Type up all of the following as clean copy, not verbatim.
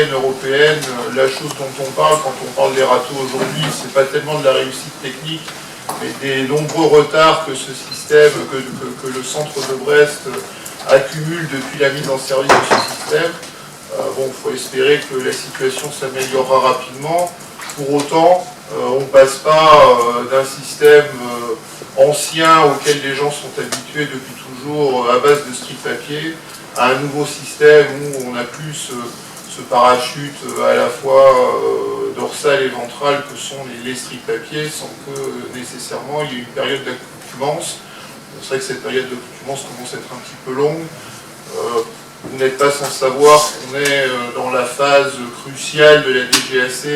moyenne européenne, la chose dont on parle quand on parle d'Erato aujourd'hui, c'est pas tellement de la réussite technique, mais des nombreux retards que ce système, que le centre de Brest accumule depuis la mise en service de ce système. Bon, il faut espérer que la situation s'améliorera rapidement. Pour autant, on ne passe pas d'un système ancien auquel les gens sont habitués depuis toujours à base de strip papier à un nouveau système où on a plus ce parachute à la fois dorsal et ventral que sont les strip papiers sans que nécessairement il y ait une période d'accoutumance. C'est vrai que cette période d'accoutumance commence à être un petit peu longue. Vous n'êtes pas sans savoir qu'on est dans la phase cruciale de la DGAC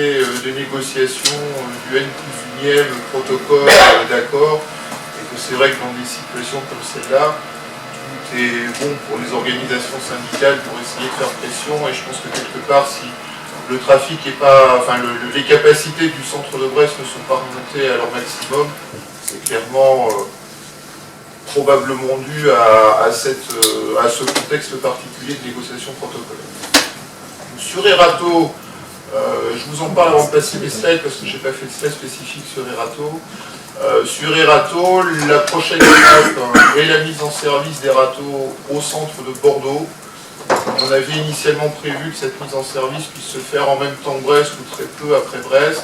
de négociation du N+1e protocole d'accord, et que c'est vrai que dans des situations comme celle-là, tout est bon pour les organisations syndicales pour essayer de faire pression, et je pense que quelque part, si le trafic est pas, enfin les capacités du centre de Brest ne sont pas remontées à leur maximum, c'est clairement probablement dû à ce contexte particulier de négociation protocolaire. Sur Erato, je vous en parle avant de passer les slides parce que je n'ai pas fait de slide spécifique sur Erato. Sur Erato, la prochaine étape est la mise en service d'Erato au centre de Bordeaux. On avait initialement prévu que cette mise en service puisse se faire en même temps que Brest ou très peu après Brest.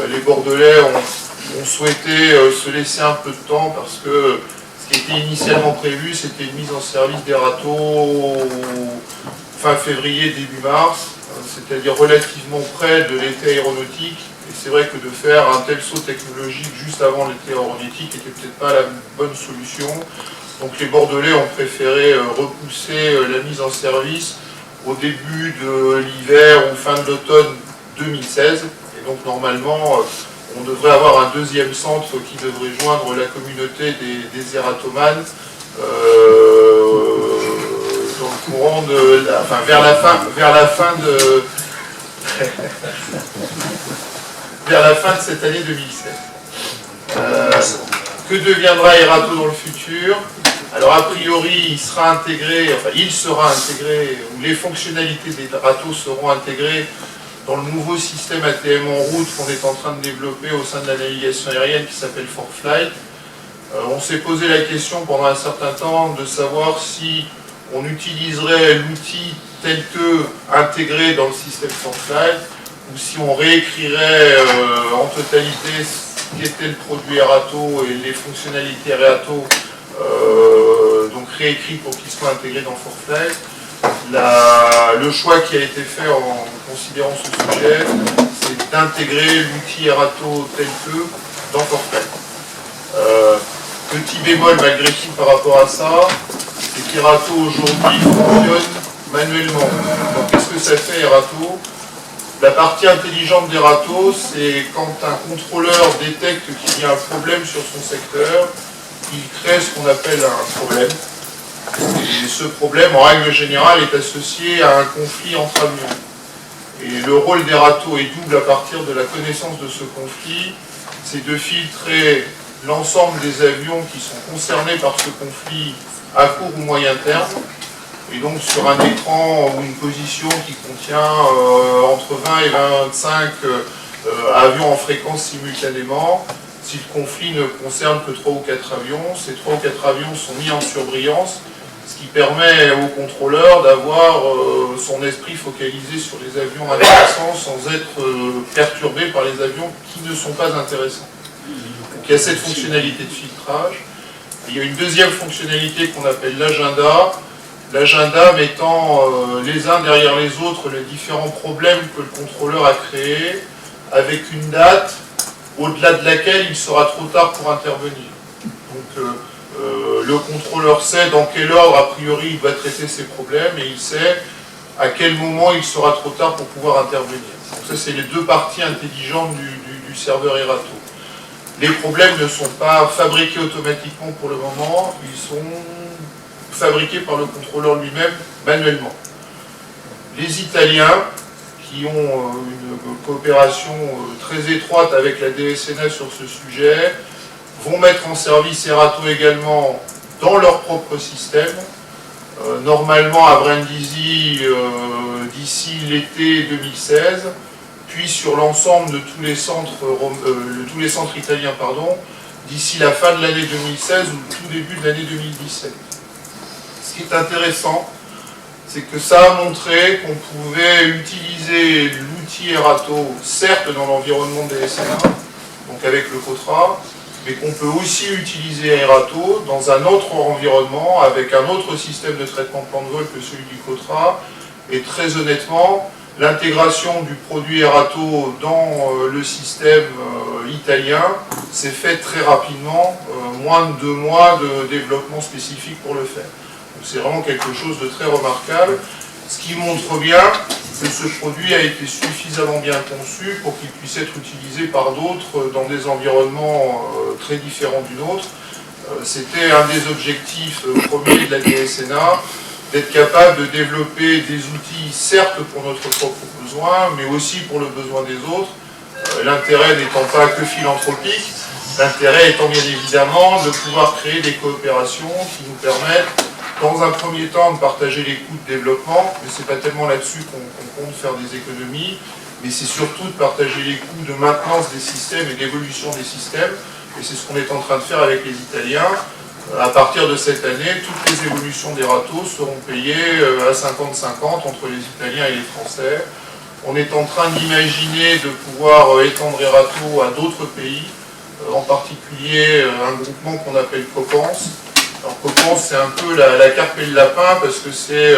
Les Bordelais ont souhaité se laisser un peu de temps parce que ce qui était initialement prévu, c'était une mise en service d'Erato fin février, début mars, c'est-à-dire relativement près de l'été aéronautique. Et c'est vrai que de faire un tel saut technologique juste avant l'été aéronautique n'était peut-être pas la bonne solution. Donc les Bordelais ont préféré repousser la mise en service au début de l'hiver ou fin de l'automne 2016. Et donc normalement, on devrait avoir un deuxième centre qui devrait joindre la communauté des ératomanes dans le courant de, enfin vers la fin de vers la fin de cette année 2016. Que deviendra Erato dans le futur? Alors a priori, il sera intégré, ou les fonctionnalités d'Erato seront intégrées dans le nouveau système ATM en route qu'on est en train de développer au sein de la navigation aérienne qui s'appelle ForFlight. On s'est posé la question pendant un certain temps de savoir si on utiliserait l'outil tel que intégré dans le système ForFlight ou si on réécrirait en totalité ce qu'était le produit Erato et les fonctionnalités Erato, donc réécrit pour qu'il soit intégré dans ForFlight. Le choix qui a été fait en considérant ce sujet, c'est d'intégrer l'outil Erato tel que dans ForFlight. Petit bémol malgré tout par rapport à ça, c'est qu'Erato aujourd'hui fonctionne manuellement. Donc qu'est-ce que ça fait Erato? La partie intelligente d'Erato, c'est quand un contrôleur détecte qu'il y a un problème sur son secteur, il crée ce qu'on appelle un problème. Et ce problème, en règle générale, est associé à un conflit entre avions. Et le rôle d'Erato est double à partir de la connaissance de ce conflit, c'est de filtrer l'ensemble des avions qui sont concernés par ce conflit à court ou moyen terme. Et donc sur un écran ou une position qui contient entre 20 et 25 avions en fréquence simultanément, si le conflit ne concerne que 3 ou 4 avions, ces 3 ou 4 avions sont mis en surbrillance, ce qui permet au contrôleur d'avoir son esprit focalisé sur les avions intéressants sans être perturbé par les avions qui ne sont pas intéressants. Donc il y a cette fonctionnalité de filtrage. Et il y a une deuxième fonctionnalité qu'on appelle l'agenda. L'agenda mettant les uns derrière les autres les différents problèmes que le contrôleur a créés avec une date au-delà de laquelle il sera trop tard pour intervenir. Donc le contrôleur sait dans quel ordre a priori il va traiter ses problèmes et il sait à quel moment il sera trop tard pour pouvoir intervenir. Donc ça c'est les deux parties intelligentes du serveur Erato. Les problèmes ne sont pas fabriqués automatiquement pour le moment, ils sont fabriqués par le contrôleur lui-même manuellement. Les Italiens, qui ont une coopération très étroite avec la DSNA sur ce sujet, vont mettre en service Erato également dans leur propre système. Normalement à Brindisi d'ici l'été 2016, puis sur l'ensemble de tous les centres italiens, d'ici la fin de l'année 2016 ou le tout début de l'année 2017. Ce qui est intéressant, c'est que ça a montré qu'on pouvait utiliser l'outil Erato, certes dans l'environnement des SNA, donc avec le COTRA, mais qu'on peut aussi utiliser Erato dans un autre environnement, avec un autre système de traitement plan de vol que celui du COTRA, et très honnêtement, l'intégration du produit Erato dans le système italien s'est fait très rapidement, moins de 2 mois de développement spécifique pour le faire. C'est vraiment quelque chose de très remarquable, ce qui montre bien que ce produit a été suffisamment bien conçu pour qu'il puisse être utilisé par d'autres dans des environnements très différents du nôtre. C'était un des objectifs premiers de la DSNA, d'être capable de développer des outils, certes pour notre propre besoin, mais aussi pour le besoin des autres. L'intérêt n'étant pas que philanthropique, l'intérêt étant bien évidemment de pouvoir créer des coopérations qui nous permettent dans un premier temps de partager les coûts de développement, mais ce n'est pas tellement là-dessus qu'on compte faire des économies, mais c'est surtout de partager les coûts de maintenance des systèmes et d'évolution des systèmes, et c'est ce qu'on est en train de faire avec les Italiens. À partir de cette année, toutes les évolutions d'Erato seront payées à 50-50 entre les Italiens et les Français. On est en train d'imaginer de pouvoir étendre Erato à d'autres pays, en particulier un groupement qu'on appelle Copense. Alors Copense, c'est un peu la carpe et le lapin, parce que c'est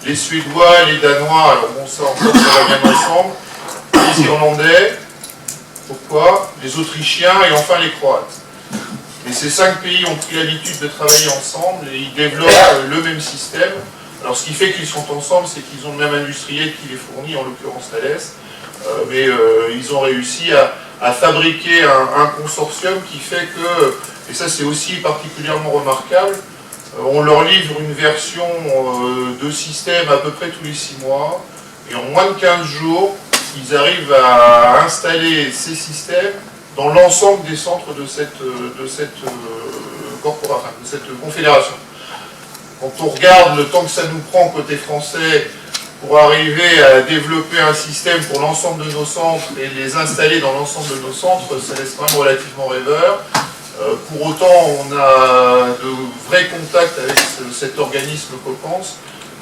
les Suédois, les Danois, alors bon ça encore ça va bien ensemble, les Irlandais, pourquoi, les Autrichiens et enfin les Croates. Et ces 5 pays ont pris l'habitude de travailler ensemble et ils développent le même système. Alors ce qui fait qu'ils sont ensemble, c'est qu'ils ont le même industriel qui les fournit, en l'occurrence Thales, mais ils ont réussi à fabriquer un consortium qui fait que, et ça c'est aussi particulièrement remarquable, on leur livre une version de système à peu près tous les 6 mois, et en moins de 15 jours, ils arrivent à installer ces systèmes dans l'ensemble des centres de cette confédération. Quand on regarde le temps que ça nous prend côté français pour arriver à développer un système pour l'ensemble de nos centres et les installer dans l'ensemble de nos centres, ça laisse quand même relativement rêveur. Pour autant, on a de vrais contacts avec cet organisme Copense,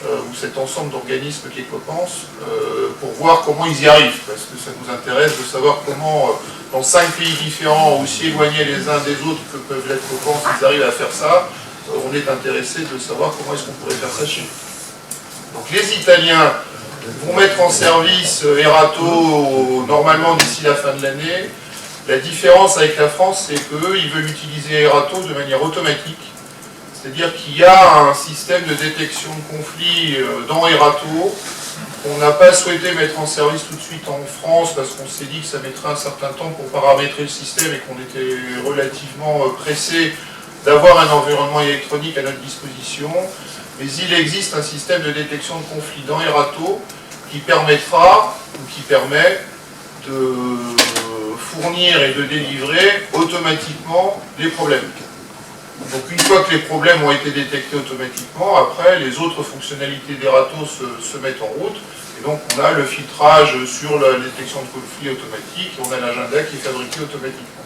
ou cet ensemble d'organismes qui est Copense, pour voir comment ils y arrivent, parce que ça nous intéresse de savoir comment, dans 5 pays différents, aussi éloignés les uns des autres que peuvent l'être Copense, ils arrivent à faire ça. On est intéressé de savoir comment est-ce qu'on pourrait faire ça chez nous. Donc les Italiens vont mettre en service Erato normalement d'ici la fin de l'année. La différence avec la France, c'est qu'eux, ils veulent utiliser Erato de manière automatique. C'est-à-dire qu'il y a un système de détection de conflits dans Erato qu'on n'a pas souhaité mettre en service tout de suite en France parce qu'on s'est dit que ça mettrait un certain temps pour paramétrer le système et qu'on était relativement pressé d'avoir un environnement électronique à notre disposition. Mais il existe un système de détection de conflits dans Erato qui permettra, ou qui permet de fournir et de délivrer automatiquement les problèmes. Donc une fois que les problèmes ont été détectés automatiquement, après les autres fonctionnalités d'Erato se mettent en route, et donc on a le filtrage sur la détection de conflits automatique, et on a l'agenda qui est fabriqué automatiquement.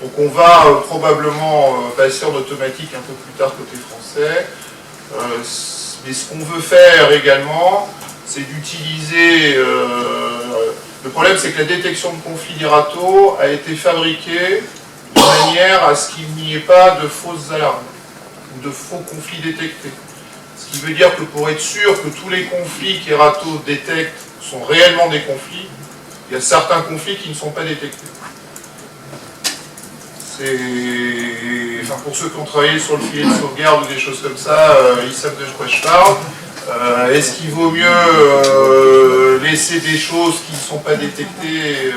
Donc on va probablement passer en automatique un peu plus tard côté français, mais ce qu'on veut faire également, c'est d'utiliser... le problème, c'est que la détection de conflits d'Erato a été fabriquée de manière à ce qu'il n'y ait pas de fausses alarmes ou de faux conflits détectés. Ce qui veut dire que pour être sûr que tous les conflits qu'Erato détecte sont réellement des conflits, il y a certains conflits qui ne sont pas détectés. Enfin, pour ceux qui ont travaillé sur le filet de sauvegarde ou des choses comme ça, ils savent de quoi je parle. Est-ce qu'il vaut mieux laisser des choses qui ne sont pas détectées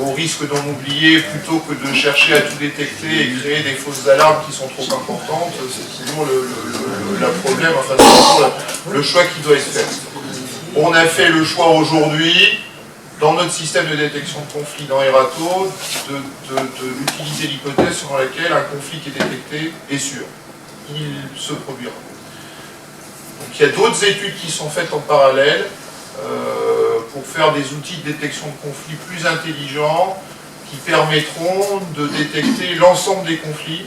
au risque d'en oublier plutôt que de chercher à tout détecter et créer des fausses alarmes qui sont trop importantes? C'est toujours le problème, enfin c'est toujours le choix qui doit être fait. On a fait le choix aujourd'hui, dans notre système de détection de conflit dans Erato, d'utiliser l'hypothèse selon laquelle un conflit qui est détecté est sûr. Il se produira. Donc il y a d'autres études qui sont faites en parallèle pour faire des outils de détection de conflits plus intelligents qui permettront de détecter l'ensemble des conflits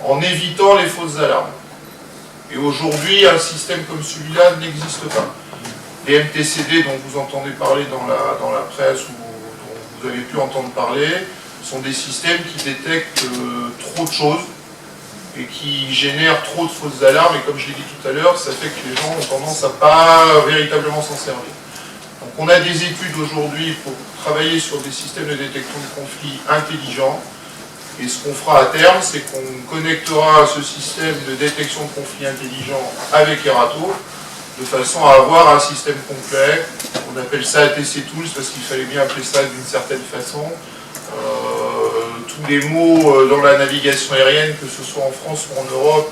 en évitant les fausses alarmes. Et aujourd'hui, un système comme celui-là n'existe pas. Les MTCD dont vous entendez parler dans la presse ou dont vous avez pu entendre parler sont des systèmes qui détectent trop de choses et qui génèrent trop de fausses alarmes, et comme je l'ai dit tout à l'heure, ça fait que les gens ont tendance à pas véritablement s'en servir. Donc on a des études aujourd'hui pour travailler sur des systèmes de détection de conflits intelligents, et ce qu'on fera à terme, c'est qu'on connectera ce système de détection de conflits intelligents avec Erato, de façon à avoir un système complet. On appelle ça ATC Tools, parce qu'il fallait bien appeler ça d'une certaine façon. Tous les mots dans la navigation aérienne, que ce soit en France ou en Europe,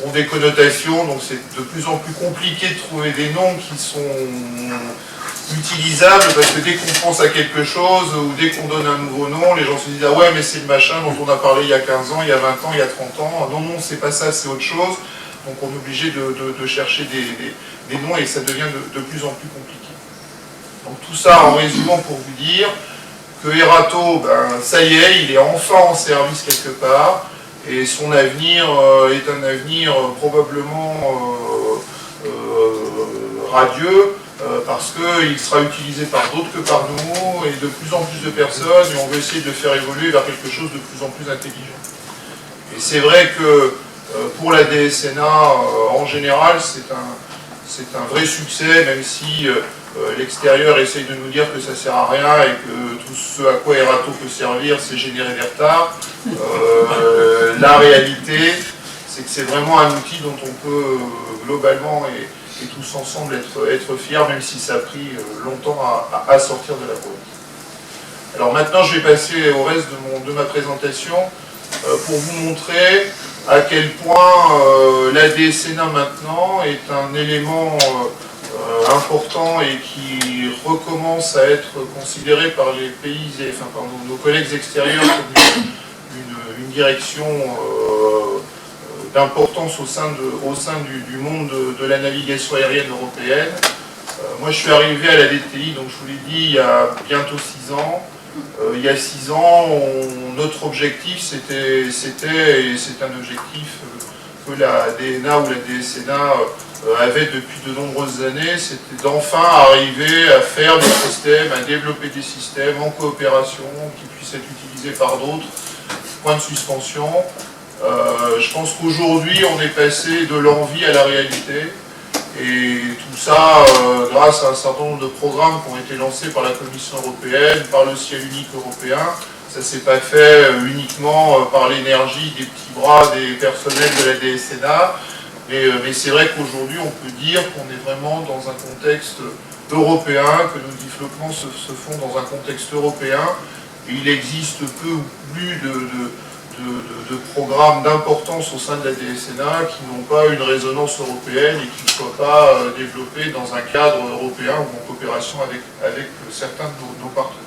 ont des connotations, donc c'est de plus en plus compliqué de trouver des noms qui sont utilisables, parce que dès qu'on pense à quelque chose, ou dès qu'on donne un nouveau nom, les gens se disent « Ah ouais, mais c'est le machin dont on a parlé il y a 15 ans, il y a 20 ans, il y a 30 ans. Non, non, c'est pas ça, c'est autre chose. » Donc on est obligé de chercher des noms, et ça devient de plus en plus compliqué. Donc tout ça en résumant pour vous dire que Erato, ça y est, il est enfin en service quelque part, et son avenir est un avenir probablement radieux, parce qu'il sera utilisé par d'autres que par nous, et de plus en plus de personnes, et on veut essayer de le faire évoluer vers quelque chose de plus en plus intelligent. Et c'est vrai que pour la DSNA, en général, c'est un vrai succès, même si l'extérieur essaye de nous dire que ça ne sert à rien et que tout ce à quoi Erato peut servir, c'est générer des retards. La réalité, c'est que c'est vraiment un outil dont on peut globalement et tous ensemble être fiers, même si ça a pris longtemps à sortir de la boîte. Alors maintenant, je vais passer au reste de ma présentation pour vous montrer à quel point la DSNA maintenant est un élément important et qui recommence à être considéré par les pays, enfin par nos collègues extérieurs comme une direction d'importance au sein du monde de la navigation aérienne européenne. Moi je suis arrivé à la DTI, donc je vous l'ai dit, il y a bientôt 6 ans. Il y a 6 ans, notre objectif c'était, et c'est un objectif que la DNA ou la DSNA avait depuis de nombreuses années, c'était d'enfin arriver à faire des systèmes, à développer des systèmes en coopération qui puissent être utilisés par d'autres. Point de suspension. Je pense qu'aujourd'hui on est passé de l'envie à la réalité. Et tout ça grâce à un certain nombre de programmes qui ont été lancés par la Commission européenne, par le ciel unique européen. Ça ne s'est pas fait uniquement par l'énergie des petits bras des personnels de la DSNA, mais c'est vrai qu'aujourd'hui on peut dire qu'on est vraiment dans un contexte européen, que nos développements se font dans un contexte européen, et il existe peu ou plus de programmes d'importance au sein de la DSNA qui n'ont pas une résonance européenne et qui ne soient pas développés dans un cadre européen ou en coopération avec certains de nos partenaires.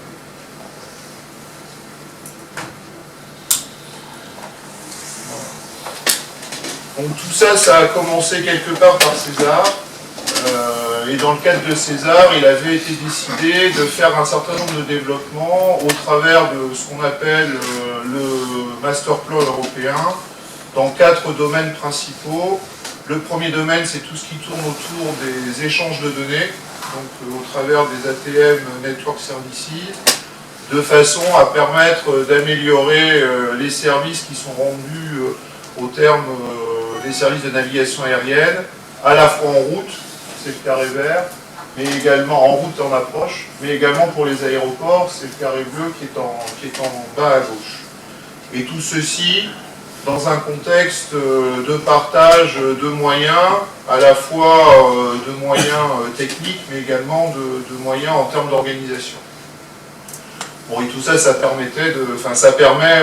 Donc tout ça, ça a commencé quelque part par César. Et dans le cadre de César, il avait été décidé de faire un certain nombre de développements au travers de ce qu'on appelle le Master Plan européen, dans 4 domaines principaux. Le premier domaine, c'est tout ce qui tourne autour des échanges de données, donc au travers des ATM Network Services, de façon à permettre d'améliorer les services qui sont rendus au terme des services de navigation aérienne, à la fois en route, c'est le carré vert, mais également en route en approche, mais également pour les aéroports, c'est le carré bleu qui est en bas à gauche. Et tout ceci dans un contexte de partage de moyens, à la fois de moyens techniques, mais également de moyens en termes d'organisation. Bon, et tout ça, ça permet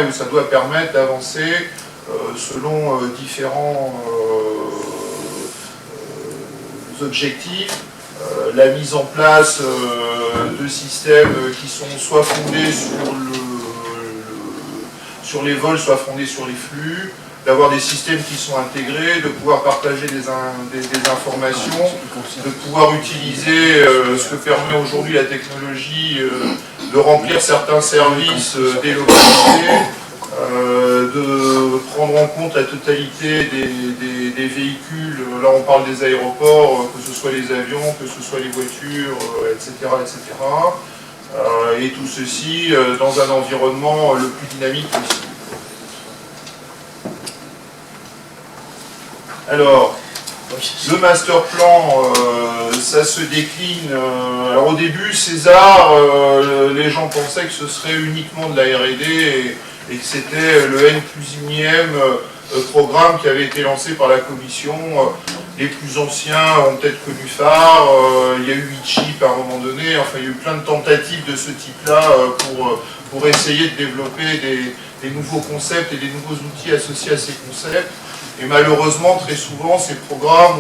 ou ça doit permettre d'avancer selon différents objectifs, la mise en place de systèmes qui sont soit fondés sur les vols, soit fondés sur les flux, d'avoir des systèmes qui sont intégrés, de pouvoir partager des informations, de pouvoir utiliser ce que permet aujourd'hui la technologie, de remplir certains services délocalisés, de prendre en compte la totalité des véhicules. Là on parle des aéroports, que ce soit les avions, que ce soit les voitures, etc. etc. Et tout ceci dans un environnement le plus dynamique possible. Alors, le master plan, ça se décline. Alors au début, César, les gens pensaient que ce serait uniquement de la R&D et que c'était le N+1e programme qui avait été lancé par la commission. Les plus anciens ont peut-être connu phare, il y a eu Itchip à un moment donné, enfin il y a eu plein de tentatives de ce type-là pour essayer de développer des nouveaux concepts et des nouveaux outils associés à ces concepts. Et malheureusement, très souvent, ces programmes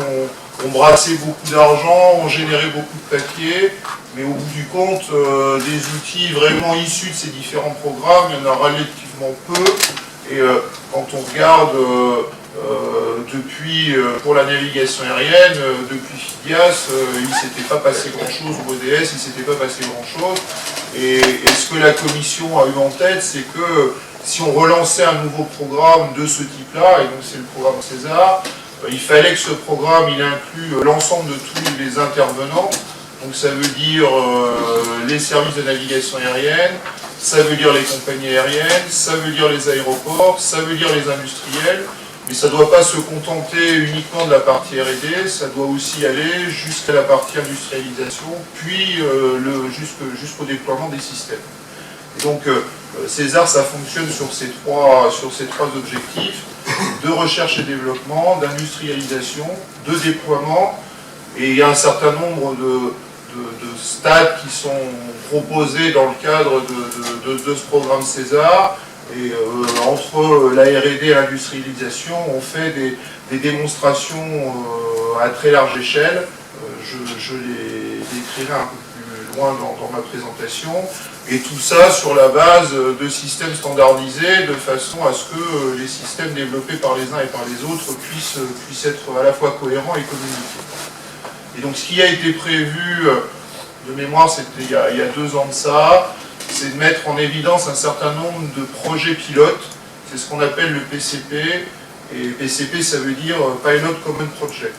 ont brassé beaucoup d'argent, ont généré beaucoup de papier, mais au bout du compte, des outils vraiment issus de ces différents programmes, il y en a relativement peu. Et quand on regarde depuis, pour la navigation aérienne, depuis FIDIAS, il ne s'était pas passé grand-chose, ou ODS, il ne s'était pas passé grand-chose. Et ce que la commission a eu en tête, c'est que si on relançait un nouveau programme de ce type-là, et donc c'est le programme César, il fallait que ce programme il inclue l'ensemble de tous les intervenants. Donc ça veut dire les services de navigation aérienne, ça veut dire les compagnies aériennes, ça veut dire les aéroports, ça veut dire les industriels, mais ça ne doit pas se contenter uniquement de la partie R&D, ça doit aussi aller jusqu'à la partie industrialisation, puis jusqu'au déploiement des systèmes. Et donc César, ça fonctionne sur ces trois objectifs, de recherche et développement, d'industrialisation, de déploiement, et il y a un certain nombre de stades qui sont proposés dans le cadre de ce programme César, et entre la R&D et l'industrialisation, on fait des démonstrations à très large échelle, je les décrirai un peu plus loin dans ma présentation, et tout ça sur la base de systèmes standardisés, de façon à ce que les systèmes développés par les uns et par les autres puissent être à la fois cohérents et communiqués. Et donc ce qui a été prévu, de mémoire c'était il y a 2 ans de ça, c'est de mettre en évidence un certain nombre de projets pilotes, c'est ce qu'on appelle le PCP, et PCP ça veut dire Pilot Common Project.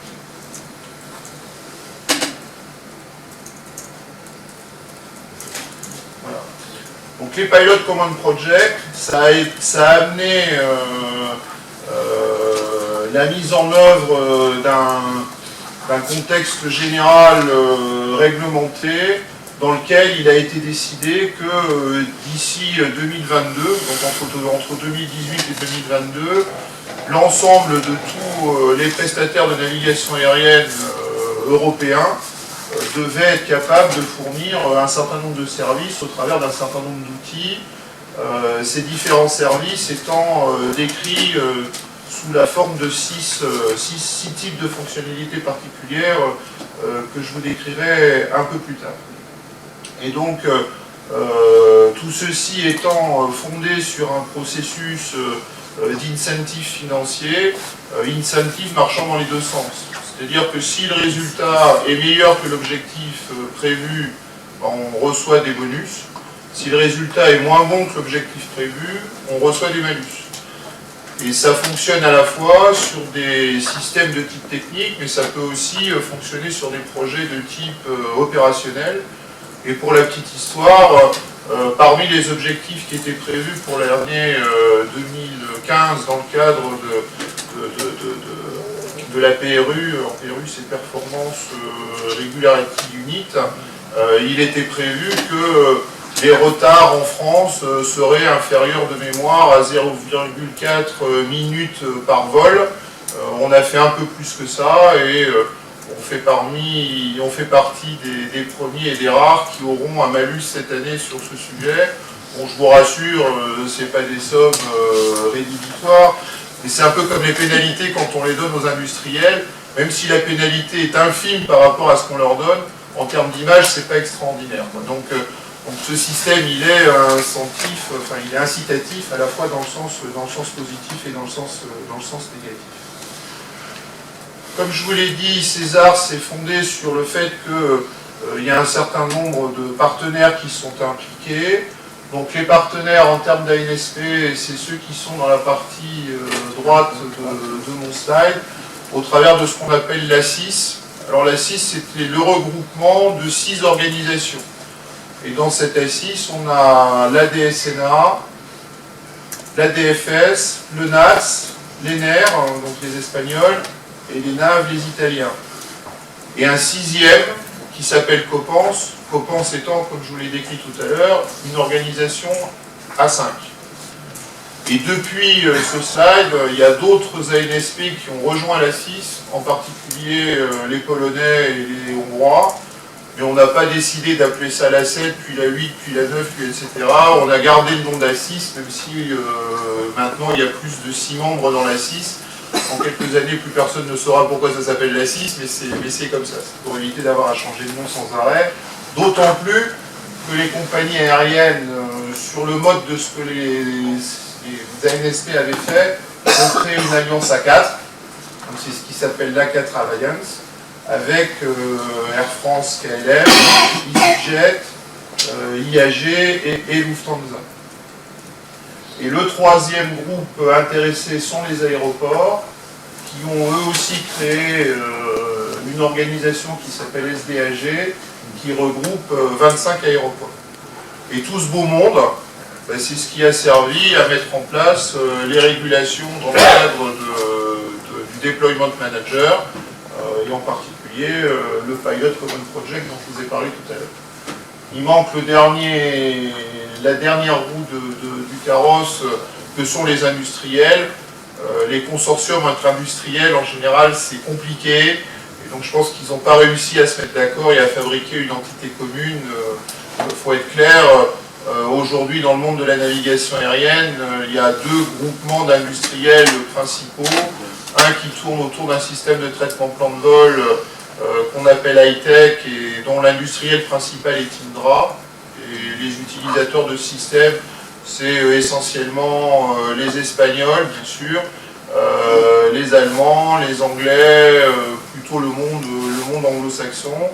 Donc les Pilot Common Project, ça a amené la mise en œuvre d'un contexte général réglementé dans lequel il a été décidé que d'ici 2022, donc entre 2018 et 2022, l'ensemble de tous les prestataires de navigation aérienne européens devait être capable de fournir un certain nombre de services au travers d'un certain nombre d'outils, ces différents services étant décrits sous la forme de 6 types de fonctionnalités particulières que je vous décrirai un peu plus tard. Et donc, tout ceci étant fondé sur un processus d'incentive financier, incentive marchant dans les deux sens. C'est-à-dire que si le résultat est meilleur que l'objectif prévu, on reçoit des bonus. Si le résultat est moins bon que l'objectif prévu, on reçoit des malus. Et ça fonctionne à la fois sur des systèmes de type technique, mais ça peut aussi fonctionner sur des projets de type opérationnel. Et pour la petite histoire, parmi les objectifs qui étaient prévus pour l'année 2015 dans le cadre de la PRU, en PRU c'est Performance Regularity Unit, il était prévu que les retards en France seraient inférieurs de mémoire à 0,4 minutes par vol. On a fait un peu plus que ça et on fait partie des premiers et des rares qui auront un malus cette année sur ce sujet. Bon, je vous rassure, ce n'est pas des sommes rédhibitoires, mais c'est un peu comme les pénalités quand on les donne aux industriels. Même si la pénalité est infime par rapport à ce qu'on leur donne, en termes d'image, c'est pas extraordinaire. Donc Donc ce système, il est incentif, enfin il est incitatif à la fois dans le sens positif et dans le sens négatif. Comme je vous l'ai dit, César s'est fondé sur le fait qu'il y a un certain nombre de partenaires qui sont impliqués. Donc les partenaires en termes d'ANSP, c'est ceux qui sont dans la partie droite de mon slide, au travers de ce qu'on appelle l'ACIS. Alors l'ACIS, c'était le regroupement de 6 organisations. Et dans cette ACIS, on a l'ADSNA, l'ADFS, le NAS, l'ENER, donc les Espagnols, et les NAV, les Italiens. Et un 6e qui s'appelle COPANS, COPANS étant, comme je vous l'ai décrit tout à l'heure, une organisation A5. Et depuis ce slide, il y a d'autres ANSP qui ont rejoint la 6, en particulier les Polonais et les Hongrois, mais on n'a pas décidé d'appeler ça la 7, puis la 8, puis la 9, puis etc. On a gardé le nom d'A6, même si maintenant il y a plus de 6 membres dans la 6. En quelques années, plus personne ne saura pourquoi ça s'appelle la 6, mais c'est comme ça. C'est pour éviter d'avoir à changer de nom sans arrêt. D'autant plus que les compagnies aériennes, sur le mode de ce que les ANSP avaient fait, ont créé une alliance A4. C'est ce qui s'appelle l'A4 Alliance, avec Air France, KLM, EasyJet, IAG et Lufthansa. Et le troisième groupe intéressé sont les aéroports, qui ont eux aussi créé une organisation qui s'appelle SDAG, qui regroupe 25 aéroports. Et tout ce beau monde, c'est ce qui a servi à mettre en place les régulations dans le cadre du Deployment Manager, et en particulier le Pilot Common Project dont je vous ai parlé tout à l'heure. Il manque la dernière roue du carrosse, que sont les industriels. Les consortiums entre industriels, en général, c'est compliqué. Et donc je pense qu'ils n'ont pas réussi à se mettre d'accord et à fabriquer une entité commune. Il faut être clair, aujourd'hui dans le monde de la navigation aérienne, il y a 2 groupements d'industriels principaux. Un qui tourne autour d'un système de traitement plan de vol qu'on appelle high-tech et dont l'industriel principal est Indra. Et les utilisateurs de ce système, c'est essentiellement les Espagnols, bien sûr, les Allemands, les Anglais, plutôt le monde anglo-saxon.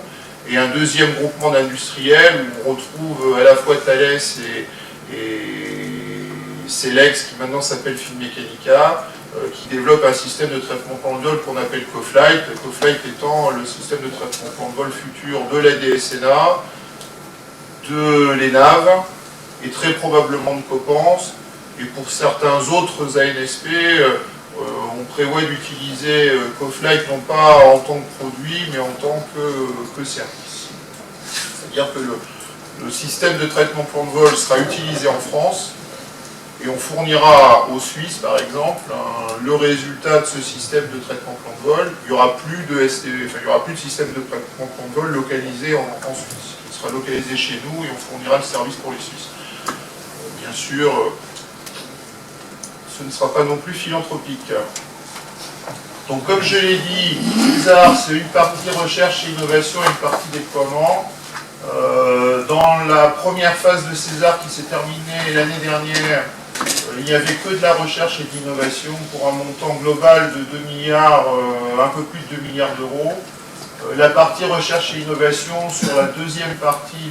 Et un deuxième groupement d'industriels où on retrouve à la fois Thales et Celex, qui maintenant s'appelle Finmeccanica, qui développe un système de traitement plan de vol qu'on appelle CoFlight. CoFlight étant le système de traitement plan de vol futur de la DSNA, de l'ENAV, et très probablement de COPANS. Et pour certains autres ANSP, on prévoit d'utiliser CoFlight non pas en tant que produit, mais en tant que service. C'est-à-dire que le système de traitement plan de vol sera utilisé en France, et on fournira aux Suisses, par exemple, le résultat de ce système de traitement plan de vol. Il n'y aura plus de système de traitement plan de vol localisé en Suisse. Il sera localisé chez nous et on fournira le service pour les Suisses. Bien sûr, ce ne sera pas non plus philanthropique. Donc comme je l'ai dit, César, c'est une partie recherche et innovation et une partie déploiement. Dans la première phase de César qui s'est terminée l'année dernière, il n'y avait que de la recherche et de l'innovation pour un montant global de 2 milliards, un peu plus de 2 milliards d'euros. La partie recherche et innovation sur la deuxième partie,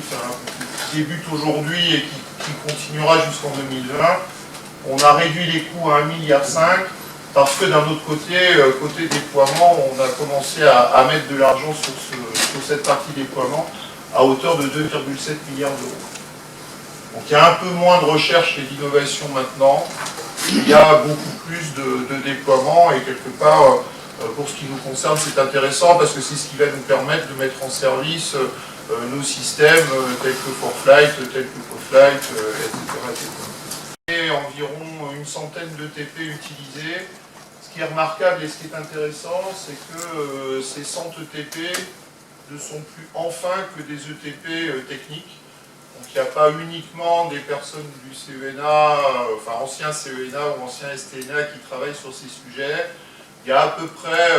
qui débute aujourd'hui et qui continuera jusqu'en 2020, on a réduit les coûts à 1,5 milliard parce que d'un autre côté, côté déploiement, on a commencé à mettre de l'argent sur cette partie déploiement à hauteur de 2,7 milliards d'euros. Donc il y a un peu moins de recherche et d'innovation maintenant, il y a beaucoup plus de déploiement et quelque part, pour ce qui nous concerne, c'est intéressant parce que c'est ce qui va nous permettre de mettre en service nos systèmes tels que ForFlight, tels que CoFlight, etc. Et environ une centaine d'ETP utilisés. Ce qui est remarquable et ce qui est intéressant, c'est que ces 100 ETP ne sont plus enfin que des ETP techniques. Donc il n'y a pas uniquement des personnes du CENA, enfin anciens CENA ou anciens STNA qui travaillent sur ces sujets. Il y a à peu près,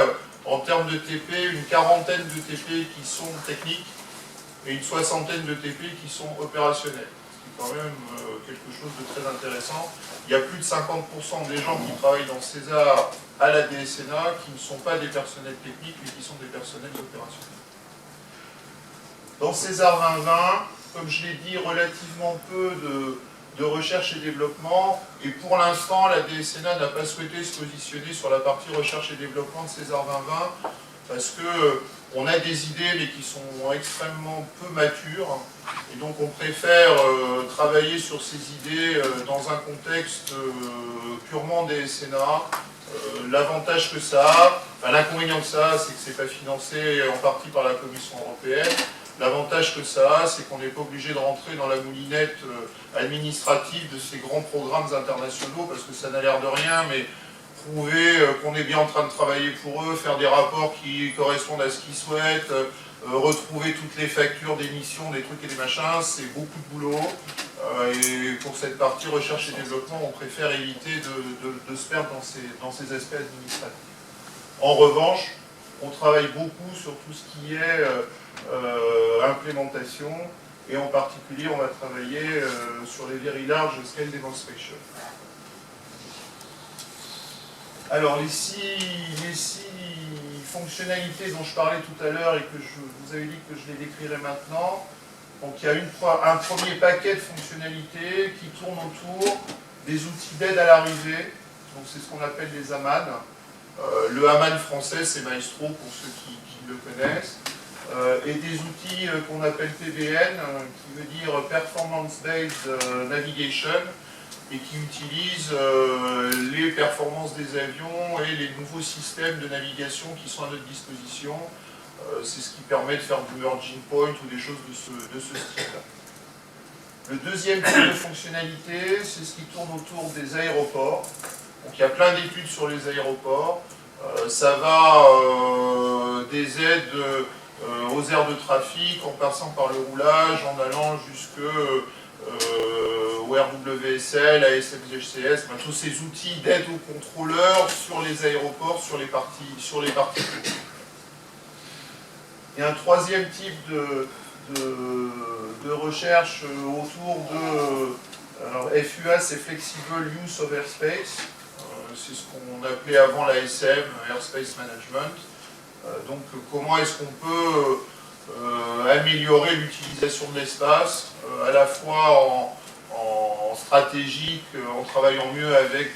en termes de TP, une quarantaine de TP qui sont techniques et une soixantaine de TP qui sont opérationnels. C'est quand même quelque chose de très intéressant. Il y a plus de 50% des gens qui travaillent dans César à la DSNA qui ne sont pas des personnels techniques, mais qui sont des personnels opérationnels. Dans César 2020, comme je l'ai dit, relativement peu de recherche et développement, et pour l'instant, la DSNA n'a pas souhaité se positionner sur la partie recherche et développement de César 2020, parce qu'on a des idées, mais qui sont extrêmement peu matures, et donc on préfère travailler sur ces idées dans un contexte purement DSNA. L'avantage que ça a, enfin, l'inconvénient que ça a, c'est que c'est pas financé en partie par la Commission européenne. L'avantage que ça a, c'est qu'on n'est pas obligé de rentrer dans la moulinette administrative de ces grands programmes internationaux, parce que ça n'a l'air de rien, mais prouver qu'on est bien en train de travailler pour eux, faire des rapports qui correspondent à ce qu'ils souhaitent, retrouver toutes les factures d'émissions, des trucs et des machins, c'est beaucoup de boulot. Et pour cette partie recherche et développement, on préfère éviter de se perdre dans ces aspects administratifs. En revanche, on travaille beaucoup sur tout ce qui est implémentation, et en particulier on va travailler sur les very large scale demonstrations. Alors les six fonctionnalités dont je parlais tout à l'heure et que je vous avais dit que je les décrirais maintenant, donc il y a un premier paquet de fonctionnalités qui tourne autour des outils d'aide à l'arrivée, donc c'est ce qu'on appelle les AMAN. Le AMAN français c'est Maestro pour ceux qui le connaissent. Et des outils qu'on appelle PBN, qui veut dire Performance Based Navigation, et qui utilisent les performances des avions et les nouveaux systèmes de navigation qui sont à notre disposition. C'est ce qui permet de faire du merging point ou des choses de ce style-là. Le deuxième type de fonctionnalité, c'est ce qui tourne autour des aéroports. Donc il y a plein d'études sur les aéroports. Ça va des aides aux aires de trafic, en passant par le roulage, en allant jusque au RWSL, à SMGCS, tous ces outils d'aide aux contrôleurs sur les aéroports, sur les parties courtes. Il y a un troisième type de recherche autour de... Alors FUA, c'est Flexible Use of Airspace. C'est ce qu'on appelait avant la SM, Airspace Management. Donc comment est-ce qu'on peut améliorer l'utilisation de l'espace, à la fois en stratégique, en travaillant mieux avec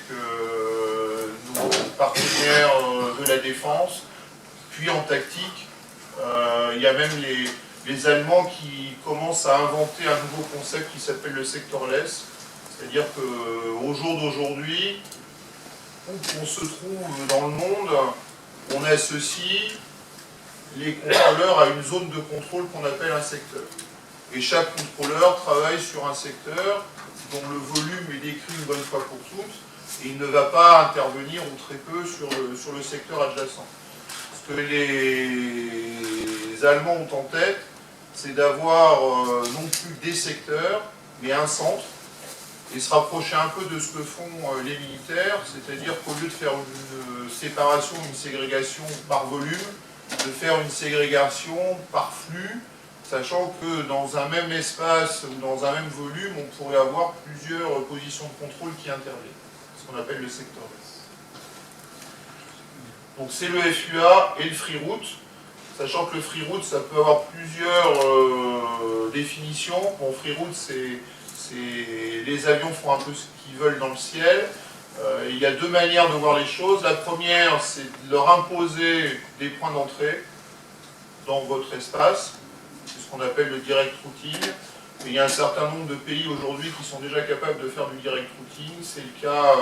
nos partenaires de la défense, puis en tactique. Il y a même les Allemands qui commencent à inventer un nouveau concept qui s'appelle le sectorless, c'est-à-dire qu'au jour d'aujourd'hui, où on se trouve dans le monde, on associe les contrôleurs à une zone de contrôle qu'on appelle un secteur. Et chaque contrôleur travaille sur un secteur dont le volume est décrit une bonne fois pour toutes, et il ne va pas intervenir ou très peu sur le secteur adjacent. Ce que les Allemands ont en tête, c'est d'avoir non plus des secteurs, mais un centre, et se rapprocher un peu de ce que font les militaires, c'est-à-dire qu'au lieu de faire une séparation, une ségrégation par volume, de faire une ségrégation par flux, sachant que dans un même espace ou dans un même volume, on pourrait avoir plusieurs positions de contrôle qui interviennent, ce qu'on appelle le sectorless. Donc c'est le FUA et le free route, sachant que le free route, ça peut avoir plusieurs définitions. Bon, free route, c'est les avions font un peu ce qu'ils veulent dans le ciel. Il y a deux manières de voir les choses. La première, c'est de leur imposer des points d'entrée dans votre espace. C'est ce qu'on appelle le direct routing. Et il y a un certain nombre de pays aujourd'hui qui sont déjà capables de faire du direct routing. C'est le cas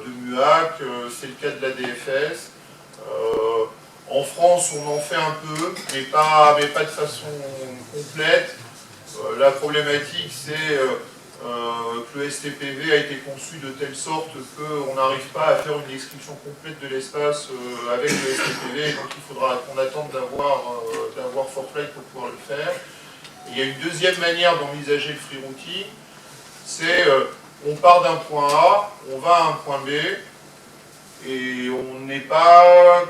de MUAC, c'est le cas de la DFS. En France, on en fait un peu, mais pas de façon complète. La problématique, c'est que le STPV a été conçu de telle sorte qu'on n'arrive pas à faire une description complète de l'espace avec le STPV, donc il faudra qu'on attende d'avoir ForFlight pour pouvoir le faire. Et il y a une deuxième manière d'envisager le free routing, c'est on part d'un point A, on va à un point B, et on n'est pas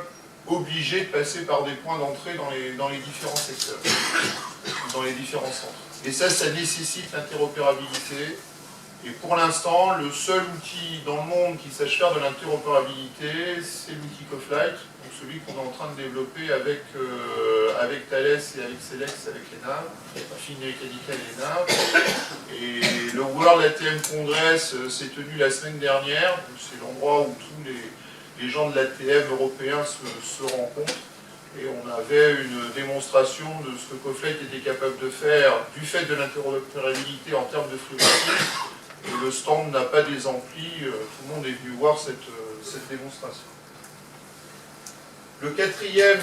obligé de passer par des points d'entrée dans les différents secteurs. dans les différents centres. Et ça nécessite l'interopérabilité. Et pour l'instant, le seul outil dans le monde qui sache faire de l'interopérabilité, c'est l'outil Coflight, donc celui qu'on est en train de développer avec Thales et avec Celex, avec l'ENAV, Affine Mécanica et l'ENAV. Et le World ATM Congress s'est tenu la semaine dernière, c'est l'endroit où tous les gens de l'ATM européens se rencontrent. Et on avait une démonstration de ce que Coflight était capable de faire du fait de l'interopérabilité en termes de fluidité. Et le stand n'a pas des amplis, tout le monde est venu voir cette démonstration. Le quatrième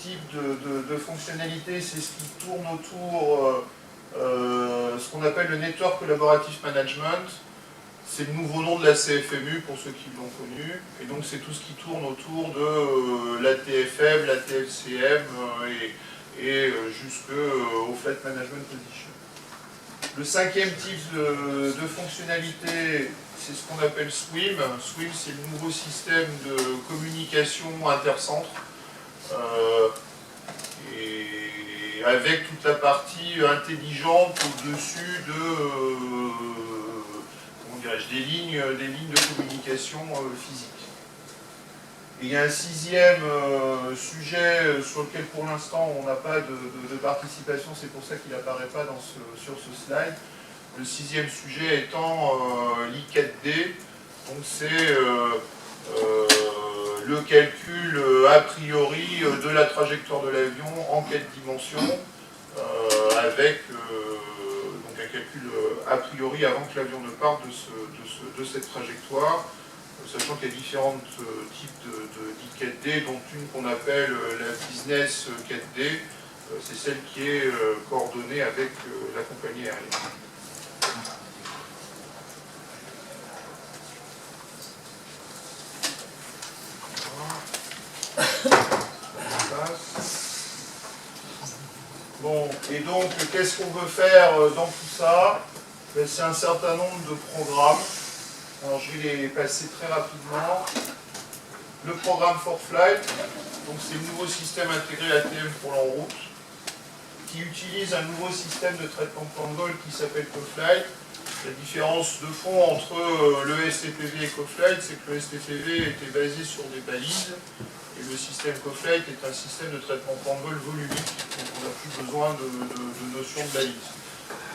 type de fonctionnalité, c'est ce qui tourne autour, ce qu'on appelle le Network Collaborative Management. C'est le nouveau nom de la CFMU pour ceux qui l'ont connu. Et donc c'est tout ce qui tourne autour de l'ATFM, l'ATFCM et jusqu'au Flight Management Position. Le cinquième type de fonctionnalité, c'est ce qu'on appelle SWIM. SWIM, c'est le nouveau système de communication intercentre. Et avec toute la partie intelligente au-dessus des lignes de communication physique. Et il y a un sixième sujet sur lequel pour l'instant on n'a pas de participation, c'est pour ça qu'il n'apparaît pas sur ce slide. Le sixième sujet étant l'I4D, donc c'est le calcul a priori de la trajectoire de l'avion en 4 dimensions, avec donc un calcul a priori avant que l'avion ne parte de cette trajectoire. Sachant qu'il y a différents types d'I4D, dont une qu'on appelle la Business 4D, c'est celle qui est coordonnée avec la compagnie aérienne. Bon, et donc, qu'est-ce qu'on veut faire dans tout ça? C'est un certain nombre de programmes. Alors je vais les passer très rapidement. Le programme ForFlight, donc c'est le nouveau système intégré ATM pour l'en-route, qui utilise un nouveau système de traitement de plan de vol qui s'appelle Coflight. La différence de fond entre le STPV et Coflight, c'est que le STPV était basé sur des balises, et le système Coflight est un système de traitement de plan de vol volumique, donc on n'a plus besoin de notion de balise.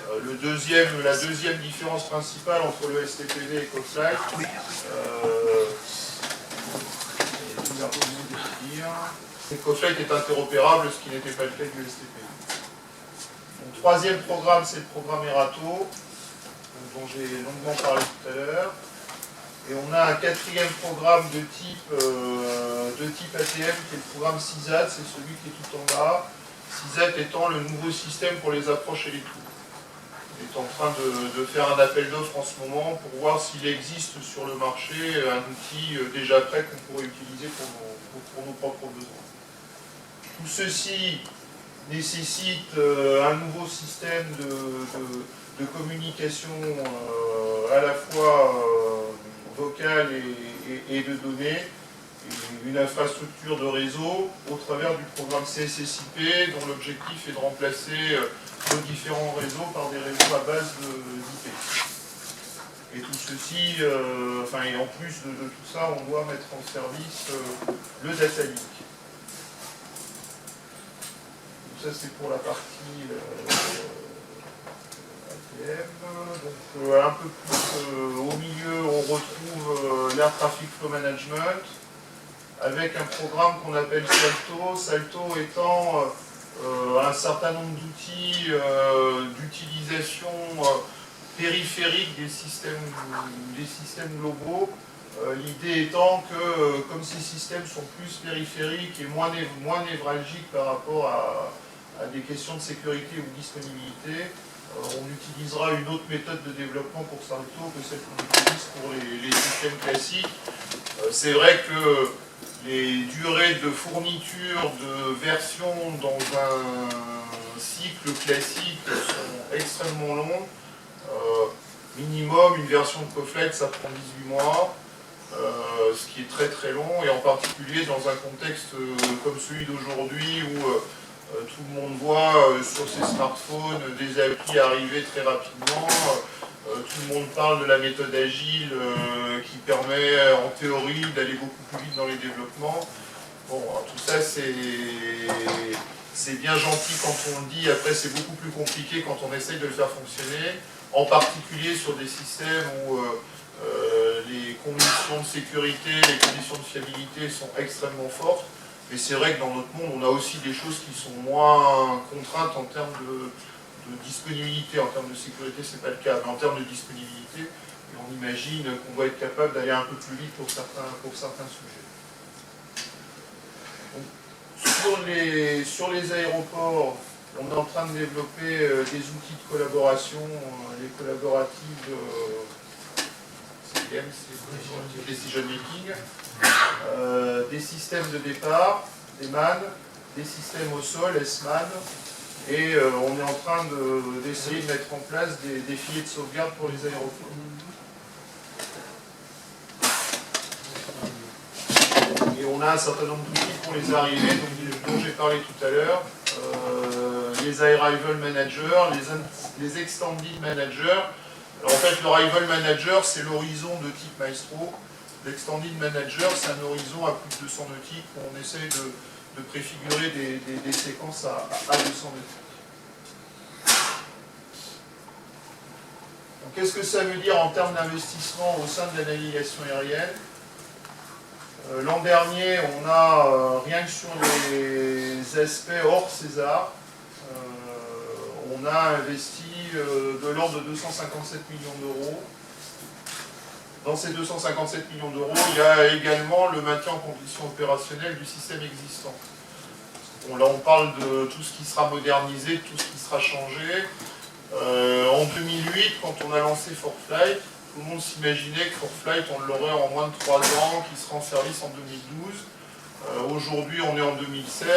La deuxième différence principale entre le STPV et Coflight, c'est que Coflight est interopérable, ce qui n'était pas le cas du STPV. Donc, troisième programme, c'est le programme Erato, dont j'ai longuement parlé tout à l'heure. Et on a un quatrième programme de type ATM, qui est le programme CISAT, c'est celui qui est tout en bas. CISAT étant le nouveau système pour les approches et les tours. On est en train de faire un appel d'offres en ce moment pour voir s'il existe sur le marché un outil déjà prêt qu'on pourrait utiliser pour nos propres besoins. Tout ceci nécessite un nouveau système de communication à la fois vocale et de données, et une infrastructure de réseau au travers du programme CSSIP, dont l'objectif est de remplacer nos différents réseaux par des réseaux à base d'IP. Et tout ceci, et en plus de tout ça, on doit mettre en service le data link. Donc ça c'est pour la partie ATM. Donc un peu plus au milieu, on retrouve l'Air Traffic Flow Management, avec un programme qu'on appelle Salto. Salto étant un certain nombre d'outils d'utilisation périphérique des systèmes globaux. L'idée étant que, comme ces systèmes sont plus périphériques et moins névralgiques par rapport à des questions de sécurité ou de disponibilité, on utilisera une autre méthode de développement pour Salto que celle qu'on utilise pour les systèmes classiques. C'est vrai que les durées de fourniture de versions dans un cycle classique sont extrêmement longues. Minimum, une version de Coflight, ça prend 18 mois, ce qui est très très long, et en particulier dans un contexte comme celui d'aujourd'hui où tout le monde voit sur ses smartphones des applis arriver très rapidement. Tout le monde parle de la méthode agile qui permet en théorie d'aller beaucoup plus vite dans les développements. Bon, tout ça c'est bien gentil quand on le dit, après c'est beaucoup plus compliqué quand on essaye de le faire fonctionner, en particulier sur des systèmes où les conditions de sécurité, les conditions de fiabilité sont extrêmement fortes. Mais c'est vrai que dans notre monde, on a aussi des choses qui sont moins contraintes en termes de disponibilité. En termes de sécurité, c'est pas le cas, mais en termes de disponibilité, et on imagine qu'on doit être capable d'aller un peu plus vite pour certains sujets. Donc, sur les aéroports, on est en train de développer des outils de collaboration, les collaboratives CDM, c'est Decision Making, des systèmes de départ, des MAN, des systèmes au sol, S-MAN, et on est en train d'essayer de mettre en place des filets de sauvegarde pour les aéroports. Et on a un certain nombre d'outils pour les arrivées, dont j'ai parlé tout à l'heure, les Arrival Managers, les Extended Managers. Alors en fait, le Arrival Manager, c'est l'horizon de type Maestro. L'Extended Manager, c'est un horizon à plus de 200 nautiques où on essaye de préfigurer des séquences à 200 nautiques. Donc qu'est-ce que ça veut dire en termes d'investissement au sein de la navigation aérienne? L'an dernier, on a, rien que sur les aspects hors César, on a investi de l'ordre de 257 millions d'euros. Dans ces 257 millions d'euros, il y a également le maintien en condition opérationnelle du système existant. Bon, là, on parle de tout ce qui sera modernisé, de tout ce qui sera changé. En 2008, quand on a lancé ForFlight, tout le monde s'imaginait que ForFlight, on l'aurait en moins de 3 ans, qu'il sera en service en 2012. Aujourd'hui, on est en 2016.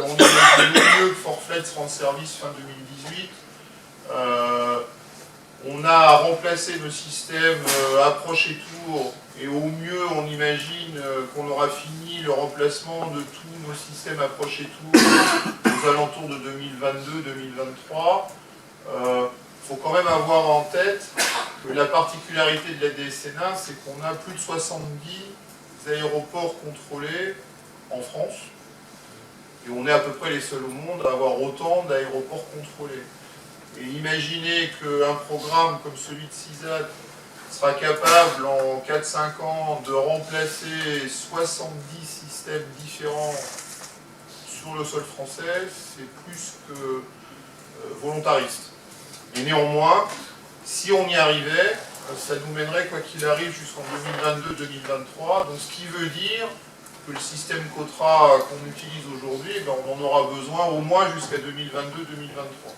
On imagine mieux que ForFlight sera en service fin 2018. On a remplacé nos systèmes approche et tour, et au mieux, on imagine qu'on aura fini le remplacement de tous nos systèmes approche et tour aux alentours de 2022-2023. Il faut quand même avoir en tête que la particularité de la DSNA, c'est qu'on a plus de 70 aéroports contrôlés en France, et on est à peu près les seuls au monde à avoir autant d'aéroports contrôlés. Et imaginez qu'un programme comme celui de CISAT sera capable en 4-5 ans de remplacer 70 systèmes différents sur le sol français, c'est plus que volontariste. Et néanmoins, si on y arrivait, ça nous mènerait quoi qu'il arrive jusqu'en 2022-2023, donc ce qui veut dire que le système COTRA qu'on utilise aujourd'hui, on en aura besoin au moins jusqu'à 2022-2023.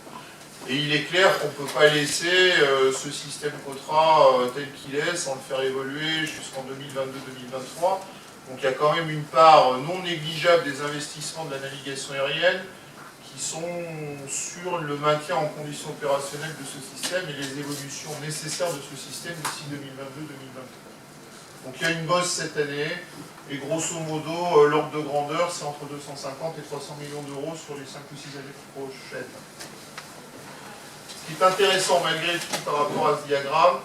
Et il est clair qu'on ne peut pas laisser ce système COTRA tel qu'il est sans le faire évoluer jusqu'en 2022-2023. Donc il y a quand même une part non négligeable des investissements de la navigation aérienne qui sont sur le maintien en condition opérationnelle de ce système et les évolutions nécessaires de ce système d'ici 2022-2023. Donc il y a une bosse cette année et grosso modo l'ordre de grandeur c'est entre 250 et 300 millions d'euros sur les 5 ou 6 années prochaines. Ce qui est intéressant malgré tout par rapport à ce diagramme,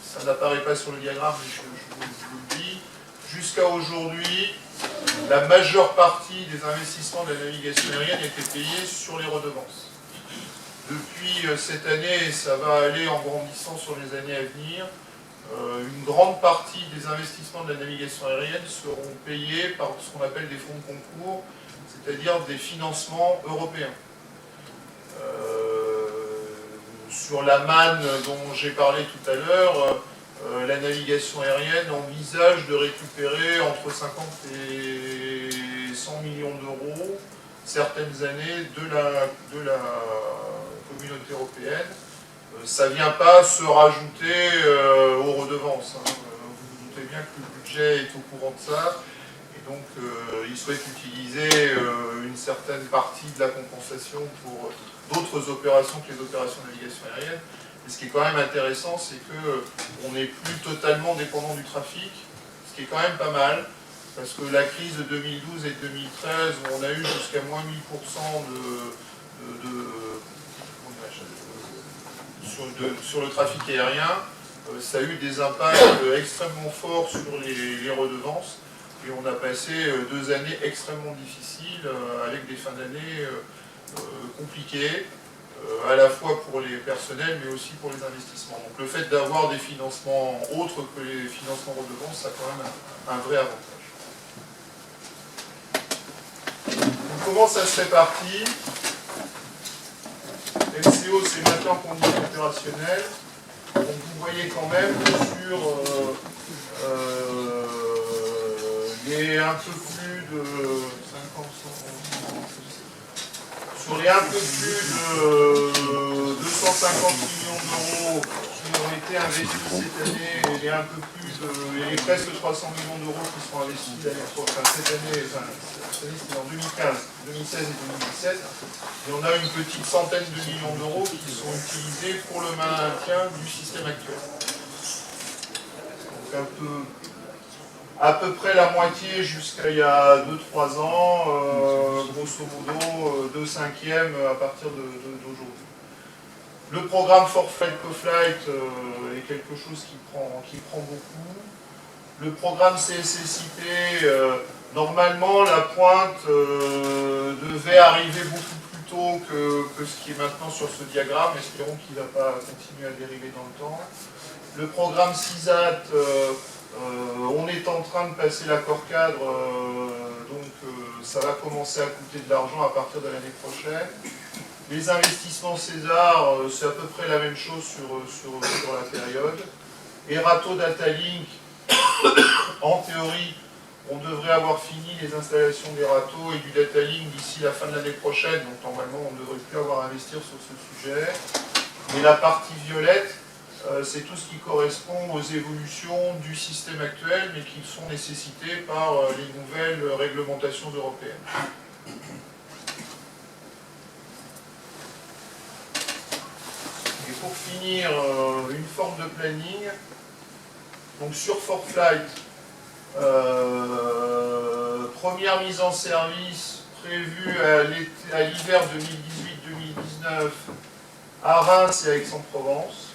ça n'apparaît pas sur le diagramme, mais je vous le dis, jusqu'à aujourd'hui, la majeure partie des investissements de la navigation aérienne étaient payés sur les redevances. Depuis cette année, ça va aller en grandissant sur les années à venir, une grande partie des investissements de la navigation aérienne seront payés par ce qu'on appelle des fonds de concours, c'est-à-dire des financements européens. Sur la MAN dont j'ai parlé tout à l'heure, la navigation aérienne envisage de récupérer entre 50 et 100 millions d'euros certaines années de la communauté européenne. Ça ne vient pas se rajouter aux redevances. Vous vous doutez bien que le budget est au courant de ça. Et donc, il souhaite utiliser une certaine partie de la compensation pour d'autres opérations que les opérations de navigation aérienne. Et ce qui est quand même intéressant, c'est qu'on n'est plus totalement dépendant du trafic, ce qui est quand même pas mal. parce que la crise de 2012 et de 2013, où on a eu jusqu'à moins 1000% sur le trafic aérien, ça a eu des impacts extrêmement forts sur les redevances, et on a passé 2 années extrêmement difficiles, avec des fins d'année compliquées, à la fois pour les personnels, mais aussi pour les investissements. Donc le fait d'avoir des financements autres que les financements redevances, ça a quand même un vrai avantage. Donc, comment ça se répartit? LCO, c'est maintenant qu'on dit opérationnel. Donc vous voyez quand même que sur les un peu plus de 250 millions d'euros qui ont été investis cette année, et les presque 300 millions d'euros qui seront investis cette année, c'était en 2015, 2016 et 2017, et on a une petite centaine de millions d'euros qui sont utilisés pour le maintien du système actuel. Donc à peu près la moitié jusqu'à il y a 2-3 ans, grosso modo 2/5 à partir d'aujourd'hui. Le programme For-Flight Co-Flight est quelque chose qui prend beaucoup. Le programme CSSIP, normalement la pointe devait arriver beaucoup plus tôt que ce qui est maintenant sur ce diagramme. Espérons qu'il ne va pas continuer à dériver dans le temps. Le programme CISAT, on est en train de passer l'accord cadre, donc ça va commencer à coûter de l'argent à partir de l'année prochaine. Les investissements César, c'est à peu près la même chose sur la période. Erato Datalink, en théorie, on devrait avoir fini les installations d'Erato et du Datalink d'ici la fin de l'année prochaine, donc normalement on ne devrait plus avoir à investir sur ce sujet. Mais la partie violette, c'est tout ce qui correspond aux évolutions du système actuel, mais qui sont nécessitées par les nouvelles réglementations européennes. Et pour finir, une forme de planning. Donc sur For-Flight, première mise en service prévue à l'hiver 2018-2019 à Reims et à Aix-en-Provence,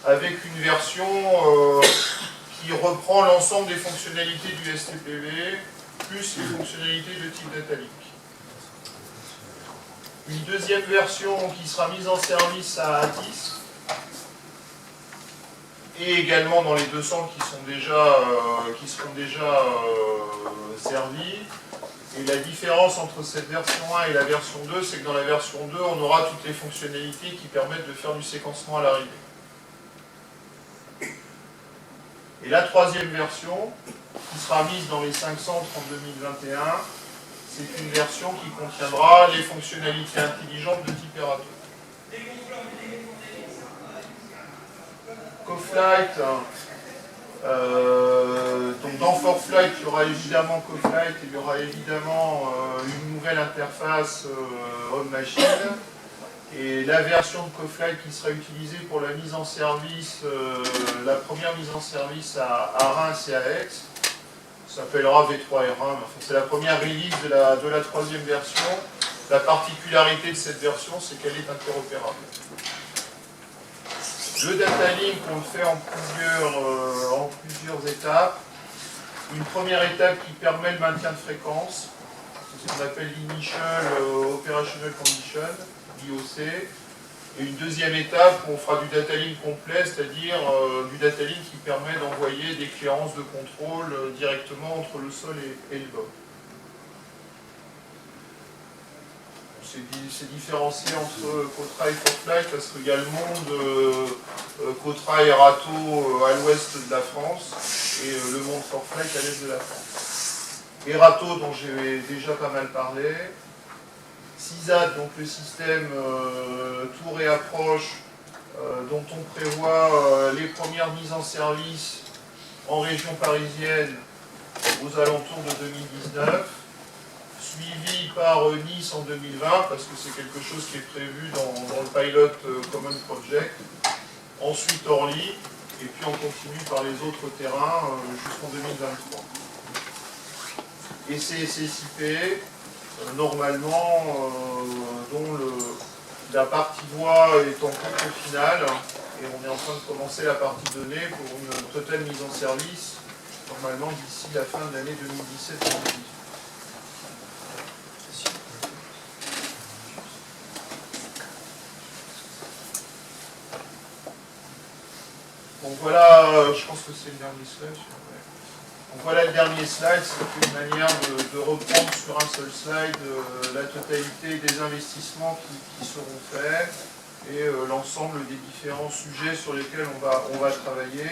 avec une version qui reprend l'ensemble des fonctionnalités du STPV, plus les fonctionnalités de type Datalink. Une deuxième version qui sera mise en service à Atis, et également dans les 200 qui seront déjà servis. Et la différence entre cette version 1 et la version 2, c'est que dans la version 2, on aura toutes les fonctionnalités qui permettent de faire du séquencement à l'arrivée. Et la troisième version, qui sera mise dans les 5 centres en 2021, c'est une version qui contiendra les fonctionnalités intelligentes de type Erato. Co-Flight, donc dans For-Flight, il y aura évidemment Co-Flight, il y aura évidemment une nouvelle interface homme-machine. Et la version de Co-Flight qui sera utilisée pour la mise en service, la première mise en service à Reims et à Aix, s'appellera V3R1. Enfin, c'est la première release de la troisième version. La particularité de cette version, c'est qu'elle est interopérable. Le Datalink, on le fait en plusieurs étapes. Une première étape qui permet le maintien de fréquence, c'est ce qu'on appelle l'Initial Operational Condition, l'IOC. Et une deuxième étape où on fera du Datalink complet, c'est-à-dire du Datalink qui permet d'envoyer des cléarances de contrôle directement entre le sol et le vol. C'est différencié entre Cotra et For-Flight parce qu'il y a le monde Cotra et Erato à l'ouest de la France et le monde For-Flight à l'est de la France. Erato, dont j'ai déjà pas mal parlé. CISAT, donc le système tour et approche, dont on prévoit les premières mises en service en région parisienne aux alentours de 2019. Suivi par Nice en 2020, parce que c'est quelque chose qui est prévu dans le Pilot Common Project. Ensuite Orly, et puis on continue par les autres terrains jusqu'en 2023. Et ces SSIP, normalement, dont la partie voie est en cours finale, et on est en train de commencer la partie données pour une totale mise en service, normalement d'ici la fin de l'année 2017-2018. Donc voilà, je pense que c'est le dernier slide. Donc voilà le dernier slide, c'est une manière de reprendre sur un seul slide la totalité des investissements qui seront faits et l'ensemble des différents sujets sur lesquels on va travailler.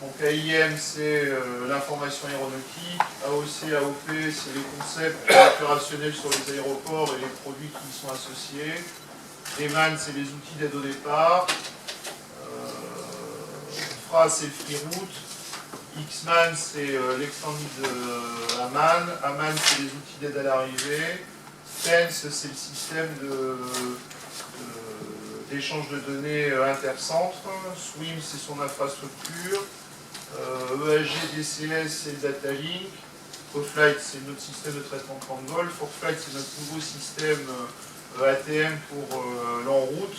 Donc AIM, c'est l'information aéronautique, AOC, AOP, c'est les concepts opérationnels sur les aéroports et les produits qui y sont associés. EMAN, c'est les outils d'aide au départ. FRA, c'est le free route. XMAN, c'est l'extended AMAN. AMAN, c'est les outils d'aide à l'arrivée. TENS, c'est le système d'échange de données intercentre. SWIM, c'est son infrastructure. EAG, DCS, c'est le data link. CoFlight, c'est notre système de traitement de plan de vol. ForFlight, c'est notre nouveau système ATM pour l'en-route.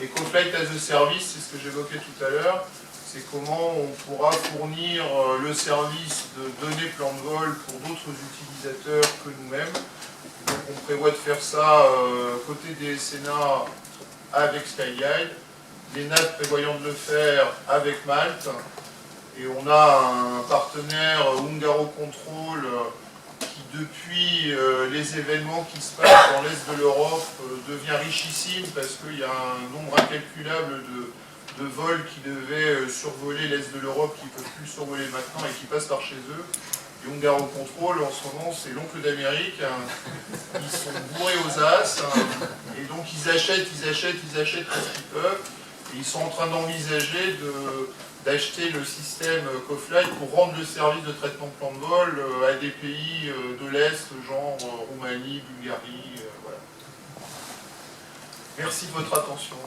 Et CoFlight as a Service, c'est ce que j'évoquais tout à l'heure. C'est comment on pourra fournir le service de données plan de vol pour d'autres utilisateurs que nous-mêmes. Donc on prévoit de faire ça côté des SNA avec SkyGuide, les NAV prévoyant de le faire avec Malte, et on a un partenaire Ungaro Control qui depuis les événements qui se passent dans l'Est de l'Europe devient richissime parce qu'il y a un nombre incalculable de vols qui devaient survoler l'Est de l'Europe, qui ne peuvent plus survoler maintenant et qui passent par chez eux. Et Ungaro Control, en ce moment, c'est l'oncle d'Amérique. Ils sont bourrés aux as. Et donc, ils achètent tout ce qu'ils peuvent. Et ils sont en train d'envisager d'acheter le système CoFlight pour rendre le service de traitement de plan de vol à des pays de l'Est, genre Roumanie, Bulgarie. Voilà. Merci de votre attention.